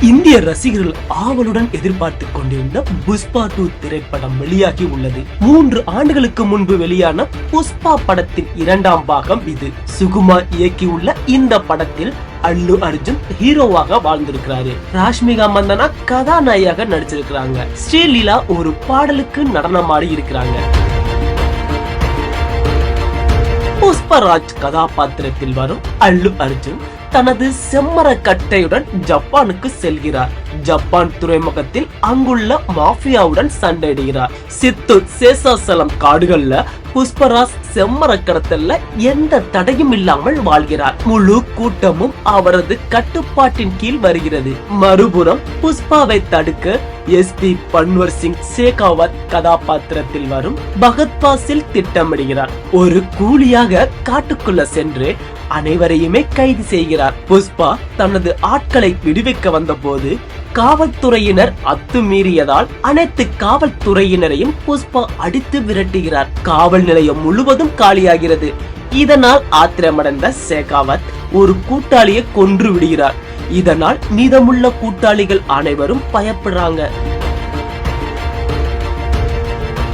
இந்திய ரசிகர்கள் ஆவலுடன் எதிர்பார்த்து கொண்டிருந்த புஷ்பா 2 திரைப்படம் வெளியாகி உள்ளது. 3 ஆண்டுகளுக்கு முன்பு வெளியான புஷ்பா படத்தின் 2ஆம் பாகம் இது. சுகுமார் இயக்கியுள்ள இந்த படத்தில் அல்லு அர்ஜுன் ஹீரோவாக வாழ்ந்திருக்கிறாரு. ராஷ்மிகா மந்தனா கதாநாயகியாக நடிச்சிருக்கிறாங்க. ஸ்ரீலீலா ஒரு பாடலுக்கு நடனமாடி இருக்கிறாங்க. புஷ்பராஜ் கதாபாத்திரத்தில் வரும் அல்லு அர்ஜுன் தனது செம்மர கட்டையுடன் ஜப்பானுக்கு செல்கிறார். ஜப்பான் துறைமுகத்தில் அங்குள்ள மாஃபியாவுடன் சண்டையிடுகிறார். சித்தூர் சேஷாசலம் காடுகள்ல புஷ்பராஜ் செம்மர கடத்தல்ல எந்த தடையும் இல்லாமல் வாழ்கிறார். முழு கூட்டமும் அவரது கட்டுப்பாட்டின் கீழ் வருகிறது. மறுபுறம் புஷ்பாவை தடுக்க எஸ்பி பன்வர் சிங் சேகாவத் கதாபாத்திரத்தில் வரும் பகத் பாசில் திட்டமிடுகிறார். ஒரு கூலியாக காட்டுக்குள்ள சென்று அனைவரையுமே கைது செய்கிறார். புஷ்பா தனது ஆட்களை விடுவிக்க வந்த போது காவல்துறையினர் அத்துமீறியதால் அனைத்து காவல்துறையினரையும் புஷ்பா அடித்து விரட்டுகிறார். காவல் நிலையம் முழுவதும் காலியாகிறது. இதனால் ஆத்திரமடைந்த சேகாவத் ஒரு கூட்டாளியை கொன்று விடுகிறார். இதனால் மீதமுள்ள கூட்டாளிகள் அனைவரும் பயப்படுறாங்க.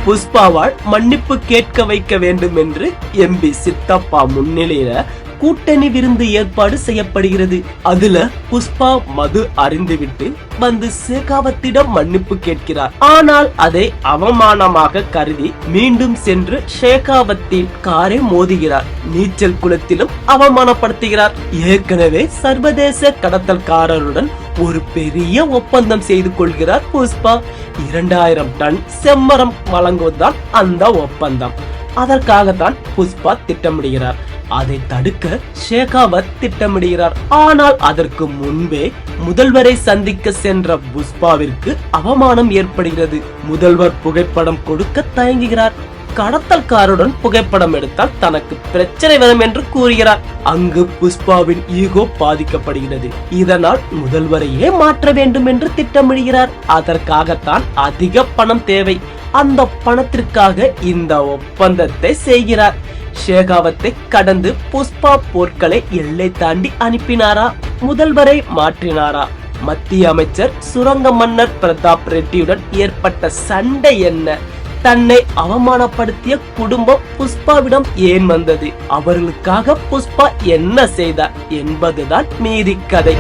புஷ்பாவால் மன்னிப்பு கேட்க வைக்க வேண்டும் என்று எம்பி சித்தப்பா முன்னிலையில கூட்டணி விருந்து ஏற்பாடு செய்யப்படுகிறது. அதுல புஷ்பா மது அறிந்துவிட்டு வந்து சேகாவத்திடம் மன்னிப்பு கேட்கிறார். ஆனால் அதை அவமானமாக கருதி மீண்டும் சென்று சேகாவத்தின் காரை மோதுகிறார். நீச்சல் குளத்திலும் அவமானப்படுத்துகிறார். ஏற்கனவே சர்வதேச கடத்தல்காரருடன் ஒரு பெரிய ஒப்பந்தம் செய்து கொள்கிறார் புஷ்பா. 2000 டன் செம்மரம் வழங்குவதுதான் அந்த ஒப்பந்தம். அதற்காகத்தான் புஷ்பா திட்டமிடுகிறார். அதை தடுக்க சேகாவத் திட்டமிடுகிறார். ஆனால் அதற்கு முன்பே முதல்வரை சந்திக்க சென்ற புஷ்பாவிற்கு அவமானம் ஏற்படுகிறது. முதல்வர் புகைப்படம் கொடுக்க தயங்குகிறார். கடத்தல்காருடன் புகைப்படம் எடுத்தால் தனக்கு பிரச்சனை வரும் என்று கூறுகிறார். அங்கு புஷ்பாவின் ஈகோ பாதிக்கப்படுகிறது. இதனால் முதல்வரையே மாற்ற வேண்டும் என்று திட்டமிடுகிறார். அதற்காகத்தான் அதிக பணம் தேவை. அந்த பணத்திற்காக இந்த ஒப்பந்தத்தை செய்கிறார். சேகாவத்தை கடந்து புஷ்பா போர்க்களை எல்லை தாண்டி அனுப்பினாரா? முதல்வரை மாற்றினாரா? மத்திய அமைச்சர் சுரங்க மன்னர் பிரதாப் ரெட்டியுடன் ஏற்பட்ட சண்டை என்ன? தன்னை அவமானப்படுத்திய குடும்பம் புஷ்பாவிடம் ஏன் வந்தது? அவர்களுக்காக புஷ்பா என்ன செய்தார் என்பதுதான் மீதி கதை.